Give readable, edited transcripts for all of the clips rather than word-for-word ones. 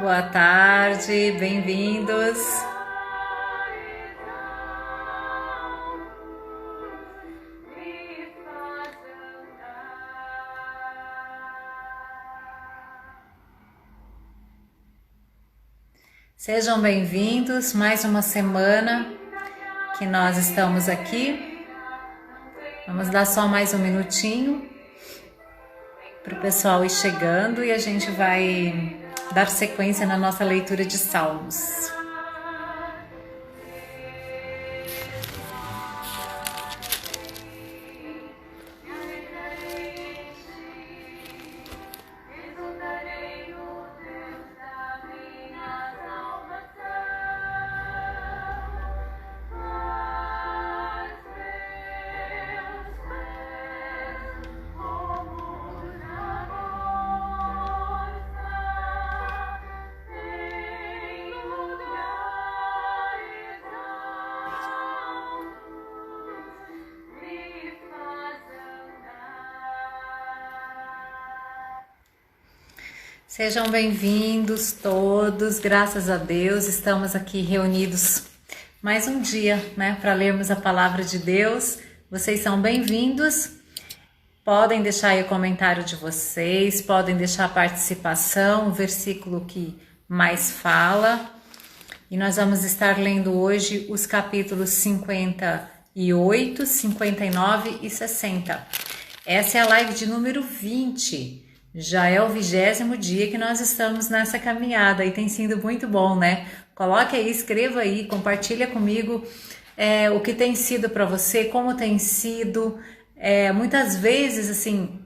Boa tarde, bem-vindos. Sejam bem-vindos, mais uma semana que nós estamos aqui. Vamos dar só mais um minutinho para o pessoal ir chegando e a gente vai dar sequência na nossa leitura de Salmos. Sejam bem-vindos todos, graças a Deus, estamos aqui reunidos mais um dia, para lermos a palavra de Deus. Vocês são bem-vindos, podem deixar aí o comentário de vocês, podem deixar a participação, o versículo que mais fala. E nós vamos estar lendo hoje os capítulos 58, 59 e 60. Essa é a live de número 20. Já é o 20º dia que nós estamos nessa caminhada e tem sido muito bom, né? Coloque aí, escreva aí, compartilha comigo o que tem sido para você, como tem sido. Muitas vezes, assim,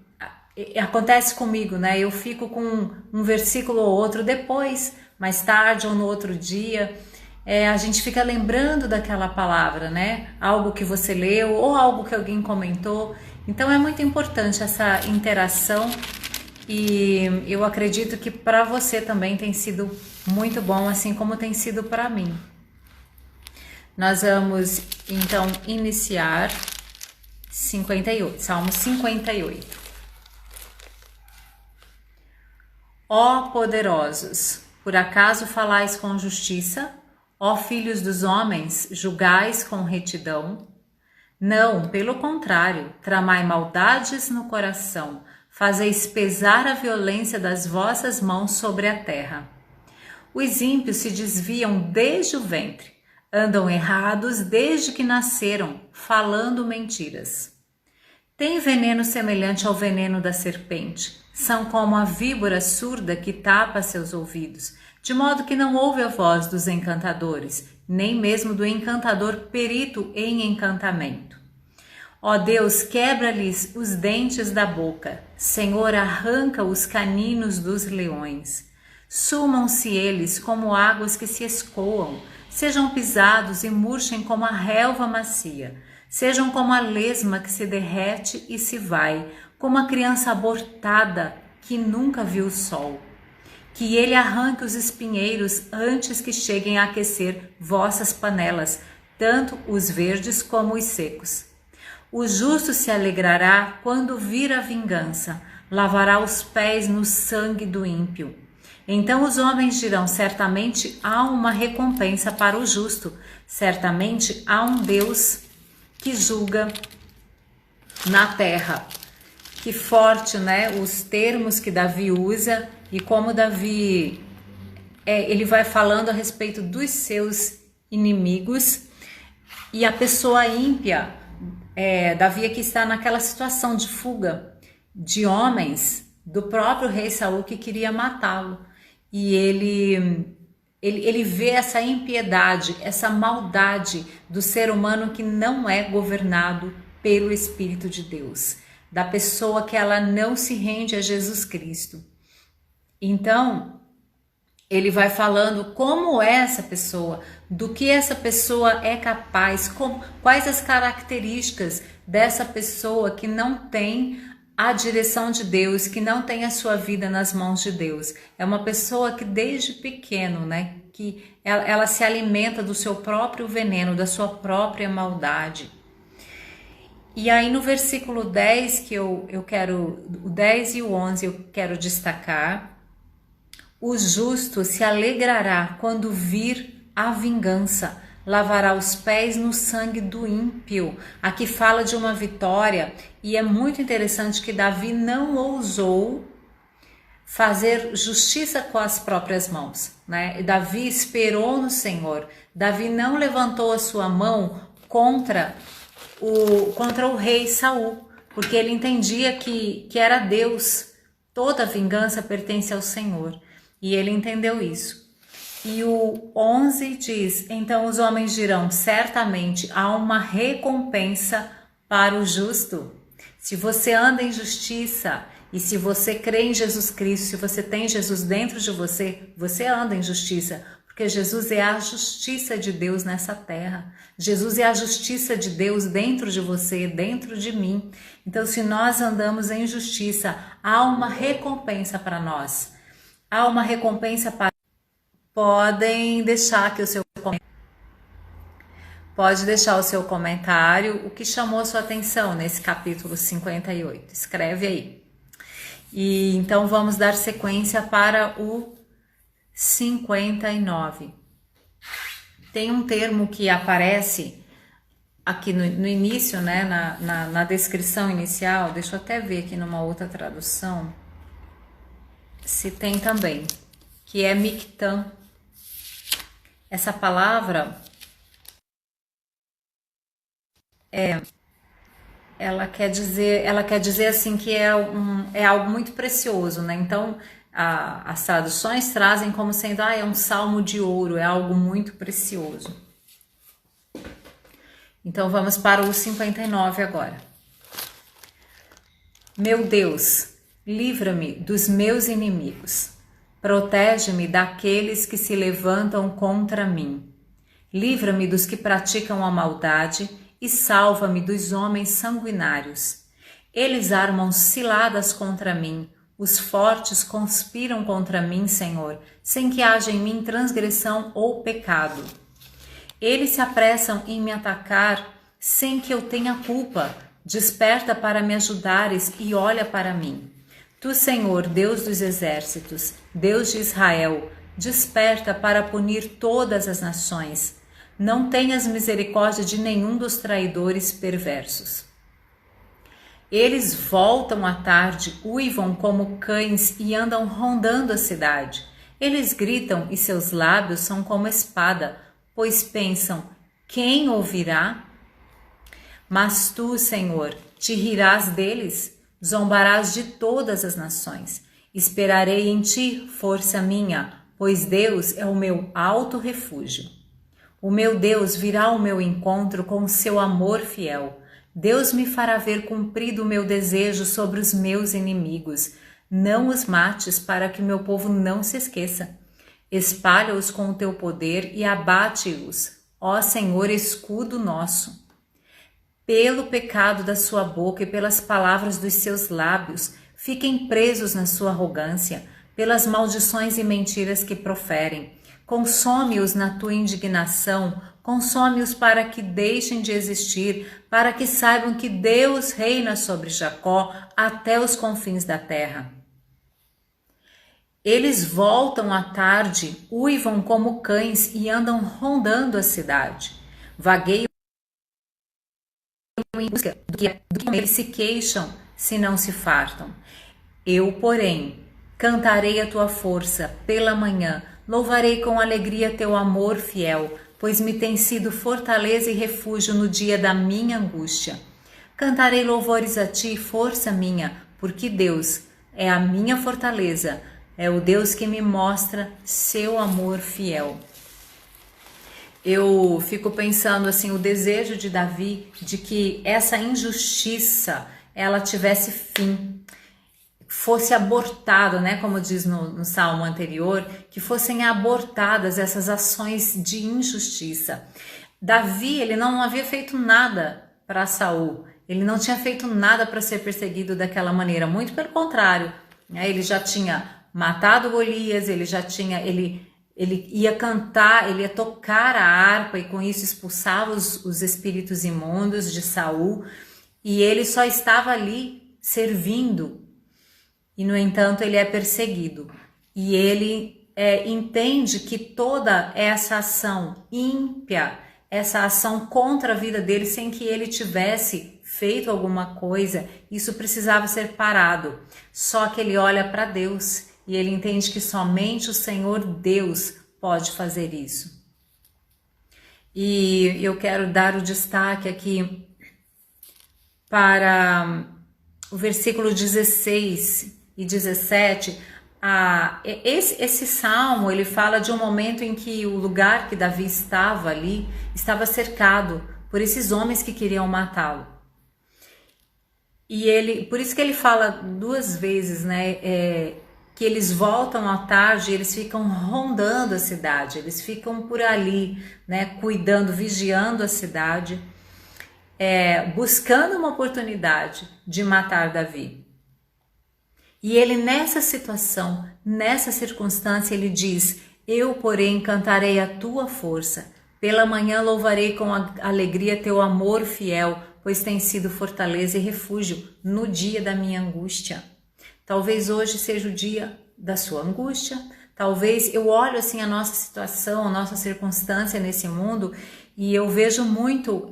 acontece comigo, né? Eu fico com um versículo ou outro depois, mais tarde ou no outro dia. A gente fica lembrando daquela palavra, né? Algo que você leu ou algo que alguém comentou. Então é muito importante essa interação. E eu acredito que para você também tem sido muito bom, assim como tem sido para mim. Nós vamos então iniciar Salmo 58. Ó poderosos, por acaso falais com justiça? Ó filhos dos homens, julgais com retidão? Não, pelo contrário, tramai maldades no coração, fazeis pesar a violência das vossas mãos sobre a terra. Os ímpios se desviam desde o ventre, andam errados desde que nasceram, falando mentiras. Têm veneno semelhante ao veneno da serpente, são como a víbora surda que tapa seus ouvidos, de modo que não ouve a voz dos encantadores, nem mesmo do encantador perito em encantamento. Ó Deus, quebra-lhes os dentes da boca. Senhor, arranca os caninos dos leões. Sumam-se eles como águas que se escoam. Sejam pisados e murchem como a relva macia. Sejam como a lesma que se derrete e se vai, como a criança abortada que nunca viu o sol. Que ele arranque os espinheiros antes que cheguem a aquecer vossas panelas, tanto os verdes como os secos. O justo se alegrará quando vir a vingança, lavará os pés no sangue do ímpio. Então os homens dirão, certamente há uma recompensa para o justo, certamente há um Deus que julga na terra. Que forte, né? Os termos que Davi usa e como Davi, ele vai falando a respeito dos seus inimigos e a pessoa ímpia. Davi aqui está naquela situação de fuga de homens do próprio rei Saul que queria matá-lo. E ele vê essa impiedade, essa maldade do ser humano que não é governado pelo Espírito de Deus, da pessoa que ela não se rende a Jesus Cristo. Então, ele vai falando como é essa pessoa, do que essa pessoa é capaz, quais as características dessa pessoa que não tem a direção de Deus, que não tem a sua vida nas mãos de Deus. É uma pessoa que desde pequeno, que ela se alimenta do seu próprio veneno, da sua própria maldade. E aí no versículo 10, que eu quero, o 10 e o 11 eu quero destacar. O justo se alegrará quando vir a vingança, lavará os pés no sangue do ímpio. Aqui fala de uma vitória, e é muito interessante que Davi não ousou fazer justiça com as próprias mãos, né? Davi esperou no Senhor. Davi não levantou a sua mão contra o rei Saul, porque ele entendia que era Deus. Toda vingança pertence ao Senhor, e ele entendeu isso. E o 11 diz: então os homens dirão, certamente há uma recompensa para o justo. Se você anda em justiça, e se você crê em Jesus Cristo, se você tem Jesus dentro de você, você anda em justiça, porque Jesus é a justiça de Deus nessa terra. Jesus é a justiça de Deus dentro de você, dentro de mim. Então, se nós andamos em justiça, há uma recompensa para nós. Há uma recompensa para... Podem deixar aqui o seu comentário. Pode deixar o seu comentário, o que chamou sua atenção nesse capítulo 58. Escreve aí. E então vamos dar sequência para o 59. Tem um termo que aparece aqui no início, né, na descrição inicial. Deixa eu até ver aqui numa outra tradução se tem também, que é Mictã. Essa palavra ela quer dizer assim que é algo muito precioso, né? Então as traduções trazem como sendo é um salmo de ouro, é algo muito precioso. Então vamos para o 59 agora. Meu Deus, livra-me dos meus inimigos, protege-me daqueles que se levantam contra mim. Livra-me dos que praticam a maldade e salva-me dos homens sanguinários. Eles armam ciladas contra mim, os fortes conspiram contra mim, Senhor, sem que haja em mim transgressão ou pecado. Eles se apressam em me atacar sem que eu tenha culpa. Desperta para me ajudares e olha para mim. Tu, Senhor, Deus dos exércitos, Deus de Israel, desperta para punir todas as nações. Não tenhas misericórdia de nenhum dos traidores perversos. Eles voltam à tarde, uivam como cães e andam rondando a cidade. Eles gritam e seus lábios são como espada, pois pensam, quem ouvirá? Mas tu, Senhor, te rirás deles, zombarás de todas as nações. Esperarei em ti, força minha, pois Deus é o meu alto refúgio. O meu Deus virá ao meu encontro com o seu amor fiel. Deus me fará ver cumprido o meu desejo sobre os meus inimigos. Não os mates para que o meu povo não se esqueça. Espalha-os com o teu poder e abate-os, ó Senhor, escudo nosso. Pelo pecado da sua boca e pelas palavras dos seus lábios, fiquem presos na sua arrogância, pelas maldições e mentiras que proferem. Consome-os na tua indignação, consome-os para que deixem de existir, para que saibam que Deus reina sobre Jacó até os confins da terra. Eles voltam à tarde, uivam como cães e andam rondando a cidade. Vagueiam em busca do que eles se queixam se não se fartam. Eu, porém, cantarei a tua força pela manhã, louvarei com alegria teu amor fiel, pois me tem sido fortaleza e refúgio no dia da minha angústia. Cantarei louvores a ti, força minha, porque Deus é a minha fortaleza, é o Deus que me mostra seu amor fiel. Eu fico pensando assim, o desejo de Davi de que essa injustiça ela tivesse fim, fosse abortado, né, como diz no salmo anterior, que fossem abortadas essas ações de injustiça. Davi, ele não havia feito nada para Saul, ele não tinha feito nada para ser perseguido daquela maneira, muito pelo contrário, né, ele já tinha matado Golias, ele ia cantar, ele ia tocar a harpa e com isso expulsava os espíritos imundos de Saul, e ele só estava ali servindo. E, no entanto, ele é perseguido. E ele entende que toda essa ação ímpia, essa ação contra a vida dele, sem que ele tivesse feito alguma coisa, isso precisava ser parado. Só que ele olha para Deus e ele entende que somente o Senhor Deus pode fazer isso. E eu quero dar o destaque aqui para o versículo 16 e 17. Esse salmo, ele fala de um momento em que o lugar que Davi estava ali, estava cercado por esses homens que queriam matá-lo. E por isso que ele fala duas vezes, né, que eles voltam à tarde, eles ficam rondando a cidade, eles ficam por ali, né, cuidando, vigiando a cidade, buscando uma oportunidade de matar Davi. E ele nessa situação, nessa circunstância, ele diz: eu, porém, cantarei a tua força, pela manhã louvarei com alegria teu amor fiel, pois tem sido fortaleza e refúgio no dia da minha angústia. Talvez hoje seja o dia da sua angústia, talvez eu olho assim a nossa situação, a nossa circunstância nesse mundo e eu vejo muito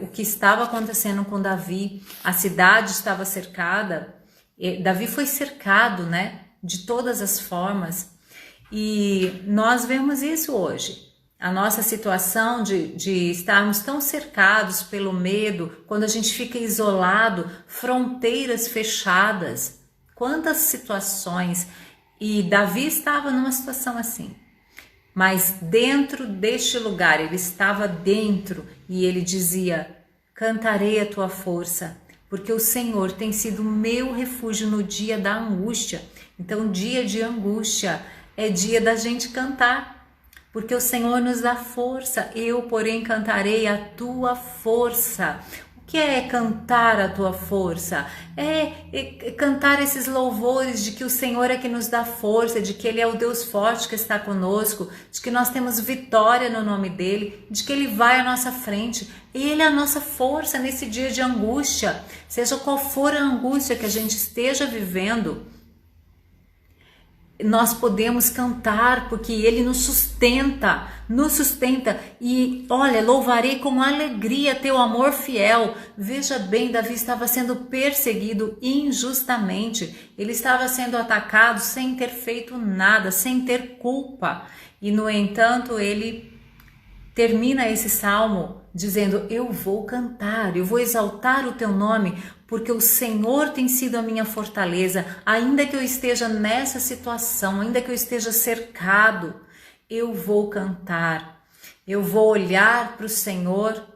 o que estava acontecendo com Davi. A cidade estava cercada, Davi foi cercado, né, de todas as formas, e nós vemos isso hoje. A nossa situação de estarmos tão cercados pelo medo, quando a gente fica isolado, fronteiras fechadas, quantas situações, e Davi estava numa situação assim, mas dentro deste lugar, ele estava dentro e ele dizia: cantarei a tua força, porque o Senhor tem sido meu refúgio no dia da angústia. Então, dia de angústia é dia da gente cantar, porque o Senhor nos dá força. Eu, porém, cantarei a tua força. O que é cantar a tua força? É cantar esses louvores de que o Senhor é que nos dá força, de que Ele é o Deus forte que está conosco, de que nós temos vitória no nome dEle, de que Ele vai à nossa frente. Ele é a nossa força nesse dia de angústia. Seja qual for a angústia que a gente esteja vivendo, nós podemos cantar, porque Ele nos sustenta, e olha, louvarei com alegria teu amor fiel. Veja bem, Davi estava sendo perseguido injustamente, ele estava sendo atacado sem ter feito nada, sem ter culpa, e no entanto ele termina esse salmo dizendo: eu vou cantar, eu vou exaltar o teu nome, porque o Senhor tem sido a minha fortaleza. Ainda que eu esteja nessa situação, ainda que eu esteja cercado, eu vou cantar, eu vou olhar para o Senhor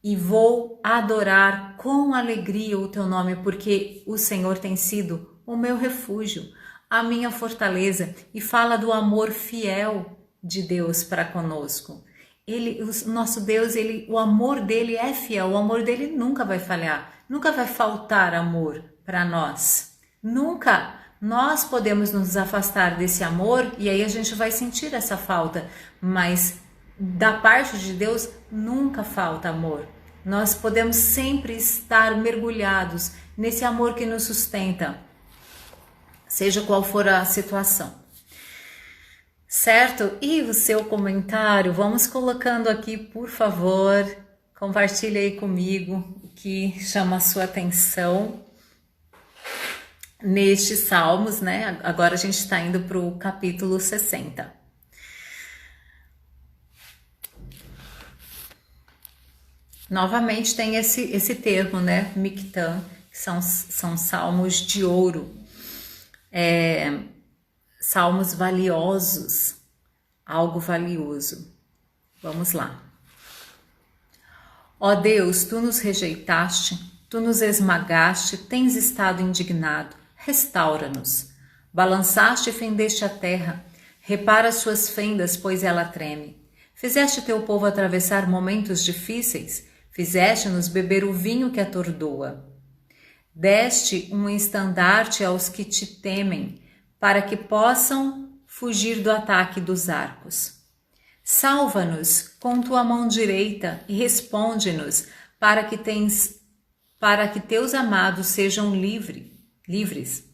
e vou adorar com alegria o teu nome, porque o Senhor tem sido o meu refúgio, a minha fortaleza. E fala do amor fiel de Deus para conosco. O nosso Deus, o amor dele é fiel, o amor dele nunca vai falhar, nunca vai faltar amor para nós, nunca. Nós podemos nos afastar desse amor e aí a gente vai sentir essa falta, mas da parte de Deus nunca falta amor. Nós podemos sempre estar mergulhados nesse amor que nos sustenta, seja qual for a situação. Certo? E o seu comentário, vamos colocando aqui, por favor, compartilhe aí comigo o que chama a sua atenção nestes salmos, né? Agora a gente está indo para o capítulo 60. Novamente tem esse termo, né? Mictã, que são salmos de ouro. Salmos valiosos, algo valioso. Vamos lá. Ó Deus, tu nos rejeitaste, tu nos esmagaste, tens estado indignado. Restaura-nos. Balançaste e fendeste a terra. Repara as suas fendas, pois ela treme. Fizeste teu povo atravessar momentos difíceis. Fizeste-nos beber o vinho que atordoa. Deste um estandarte aos que te temem, para que possam fugir do ataque dos arcos. Salva-nos com tua mão direita e responde-nos, para que teus amados sejam livres.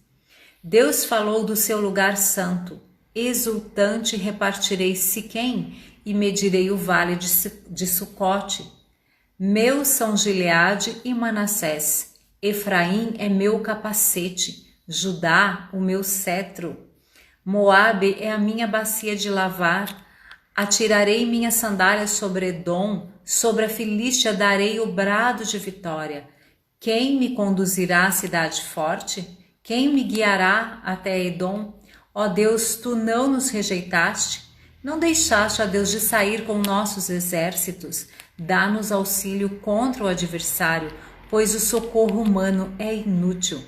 Deus falou do seu lugar santo. exultante repartirei Siquém e medirei o vale de Sucote. Meus são Gileade e Manassés, Efraim é meu capacete, Judá o meu cetro. Moabe é a minha bacia de lavar, atirarei minhas sandálias sobre Edom, sobre a Filístia darei o brado de vitória. Quem me conduzirá à cidade forte? Quem me guiará até Edom? Ó Deus, tu não nos rejeitaste? Não deixaste, ó Deus, de sair com nossos exércitos? Dá-nos auxílio contra o adversário, pois o socorro humano é inútil.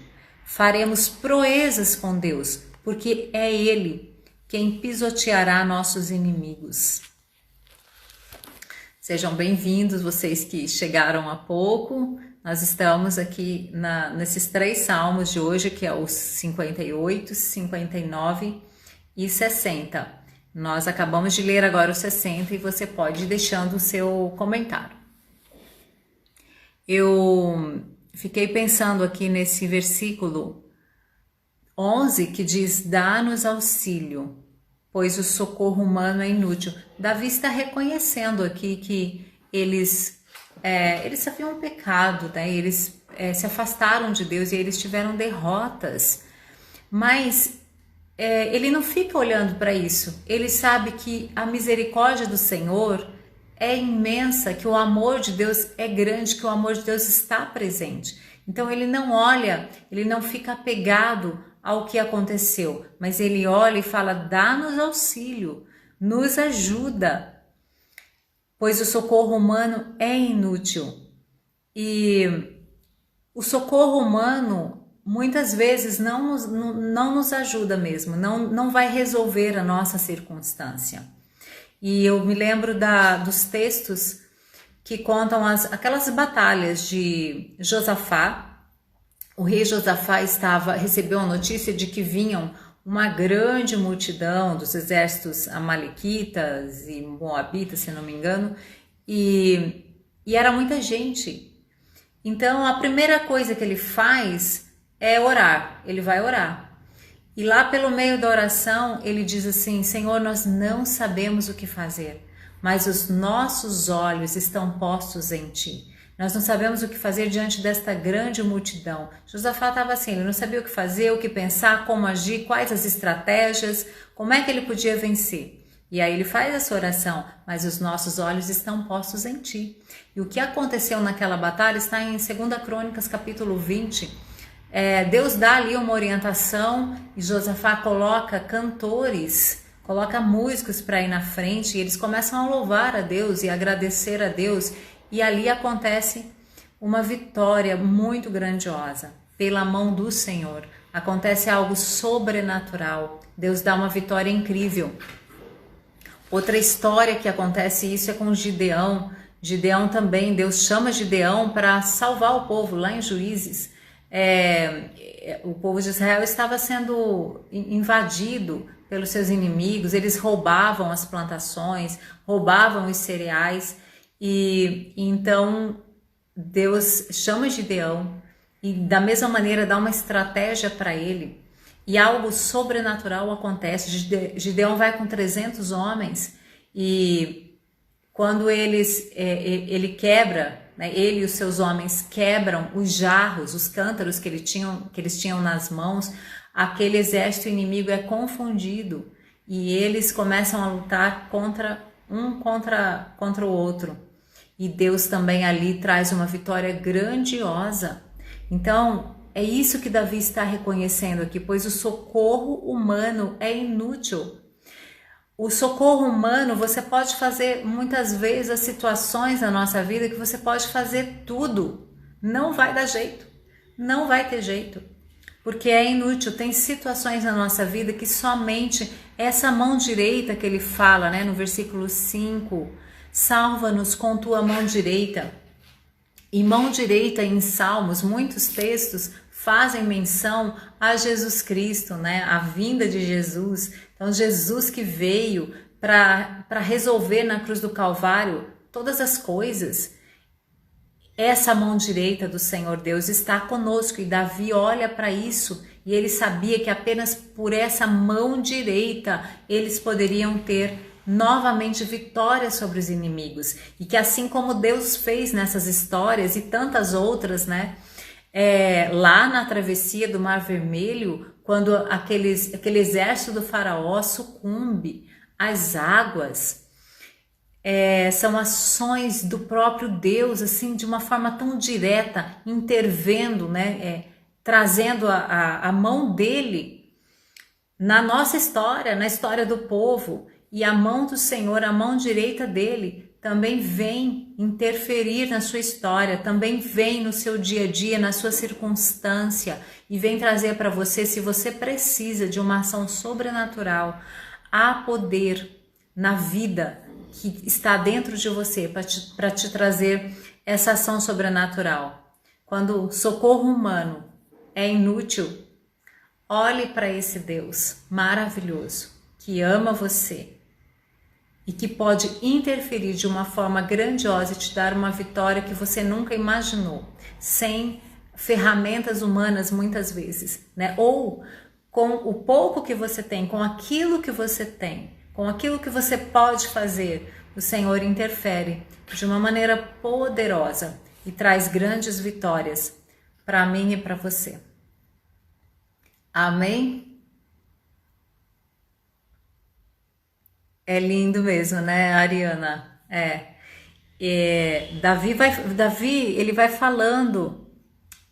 Faremos proezas com Deus, porque é Ele quem pisoteará nossos inimigos. Sejam bem-vindos, vocês que chegaram há pouco. Nós estamos aqui nesses 3 salmos de hoje, que é os 58, 59 e 60. Nós acabamos de ler agora o 60 e você pode ir deixando o seu comentário. Eu fiquei pensando aqui nesse versículo 11 que diz: dá-nos auxílio, pois o socorro humano é inútil. Davi está reconhecendo aqui que eles haviam pecado, né? Eles se afastaram de Deus e eles tiveram derrotas, mas ele não fica olhando para isso. Ele sabe que a misericórdia do Senhor é imensa, que o amor de Deus é grande, que o amor de Deus está presente. Então ele não olha, ele não fica apegado ao que aconteceu, mas ele olha e fala: dá-nos auxílio, nos ajuda, pois o socorro humano é inútil. E o socorro humano muitas vezes não nos ajuda mesmo, não vai resolver a nossa circunstância. E eu me lembro dos textos que contam aquelas batalhas de Josafá. O rei Josafá recebeu a notícia de que vinham uma grande multidão dos exércitos amalequitas e moabitas, se não me engano, e era muita gente. Então a primeira coisa que ele faz é orar, ele vai orar. E lá pelo meio da oração ele diz assim: Senhor, nós não sabemos o que fazer, mas os nossos olhos estão postos em Ti. Nós não sabemos o que fazer diante desta grande multidão. Josafá estava assim, ele não sabia o que fazer, o que pensar, como agir, quais as estratégias, como é que ele podia vencer. E aí ele faz essa oração: mas os nossos olhos estão postos em Ti. E o que aconteceu naquela batalha está em 2 Crônicas, capítulo 20. Deus dá ali uma orientação e Josafá coloca cantores, coloca músicos para ir na frente, e eles começam a louvar a Deus e agradecer a Deus. E ali acontece uma vitória muito grandiosa, pela mão do Senhor. Acontece algo sobrenatural. Deus dá uma vitória incrível. Outra história que acontece isso é com Gideão. Gideão também, Deus chama Gideão para salvar o povo lá em Juízes. O povo de Israel estava sendo invadido pelos seus inimigos, eles roubavam as plantações, roubavam os cereais. E então Deus chama Gideão e da mesma maneira dá uma estratégia para ele, e algo sobrenatural acontece. Gideão vai com 300 homens e quando ele quebra, né, ele e os seus homens quebram os jarros, os cântaros que eles tinham nas mãos, aquele exército inimigo é confundido e eles começam a lutar contra o outro. E Deus também ali traz uma vitória grandiosa. Então, é isso que Davi está reconhecendo aqui, pois o socorro humano é inútil. O socorro humano, você pode fazer muitas vezes as situações na nossa vida que você pode fazer tudo. Não vai dar jeito, não vai ter jeito, porque é inútil. Tem situações na nossa vida que somente essa mão direita que ele fala, né, no versículo 5, salva-nos com tua mão direita. E mão direita em Salmos, muitos textos fazem menção a Jesus Cristo, né? A vinda de Jesus. Então Jesus que veio para resolver na cruz do Calvário todas as coisas. Essa mão direita do Senhor Deus está conosco, e Davi olha para isso e ele sabia que apenas por essa mão direita eles poderiam ter novamente vitória sobre os inimigos, e que assim como Deus fez nessas histórias e tantas outras, né? Lá na travessia do Mar Vermelho, quando aquele exército do faraó sucumbe às águas, são ações do próprio Deus, assim, de uma forma tão direta, intervendo, né? Trazendo a mão dele na nossa história, na história do povo, e a mão do Senhor, a mão direita dele, também vem interferir na sua história, também vem no seu dia a dia, na sua circunstância, e vem trazer para você, se você precisa de uma ação sobrenatural, há poder na vida que está dentro de você para te trazer essa ação sobrenatural. Quando o socorro humano é inútil, olhe para esse Deus maravilhoso que ama você e que pode interferir de uma forma grandiosa e te dar uma vitória que você nunca imaginou, sem ferramentas humanas muitas vezes, né? Ou com o pouco que você tem, com aquilo que você tem, com aquilo que você pode fazer, o Senhor interfere de uma maneira poderosa e traz grandes vitórias para mim e para você. Amém? É lindo mesmo, né, Ariana? Davi, ele vai falando,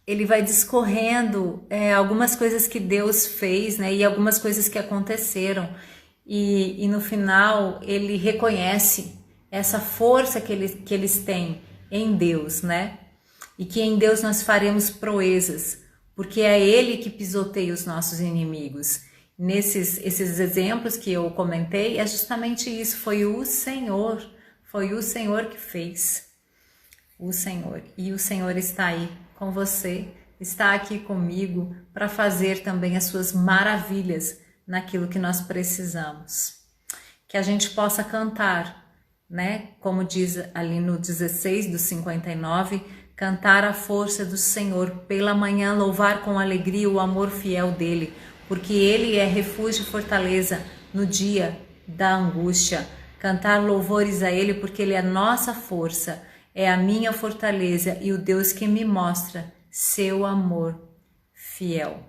ele vai discorrendo algumas coisas que Deus fez, né, e algumas coisas que aconteceram. E no final ele reconhece essa força que eles têm em Deus, né? E que em Deus nós faremos proezas, porque é Ele que pisoteia os nossos inimigos. Esses exemplos que eu comentei, é justamente isso, foi o Senhor que fez, o Senhor. E o Senhor está aí com você, está aqui comigo para fazer também as suas maravilhas naquilo que nós precisamos. Que a gente possa cantar, né? Como diz ali no 16 do 59, cantar a força do Senhor, pela manhã louvar com alegria o amor fiel dele, porque ele é refúgio e fortaleza no dia da angústia. Cantar louvores a ele, porque ele é a nossa força, é a minha fortaleza e o Deus que me mostra seu amor fiel.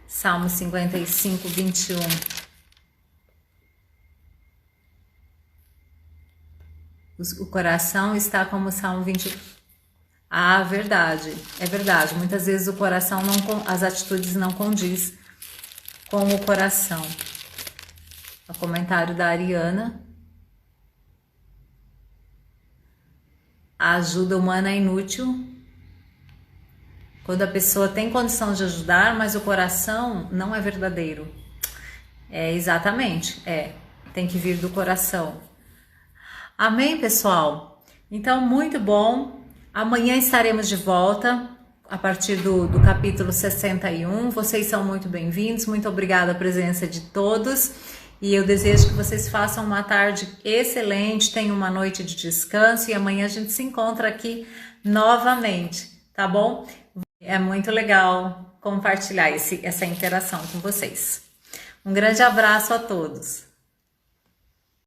Salmo 55, 21. O coração está como o Salmo 20. Ah, verdade, é verdade. Muitas vezes o coração as atitudes não condiz com o coração. O comentário da Ariana. A ajuda humana é inútil quando a pessoa tem condição de ajudar, mas o coração não é verdadeiro. Exatamente, tem que vir do coração. Amém, pessoal? Então, muito bom. Amanhã estaremos de volta a partir do capítulo 61. Vocês são muito bem-vindos. Muito obrigada a presença de todos. E eu desejo que vocês façam uma tarde excelente, tenham uma noite de descanso e amanhã a gente se encontra aqui novamente, tá bom? É muito legal compartilhar essa interação com vocês. Um grande abraço a todos.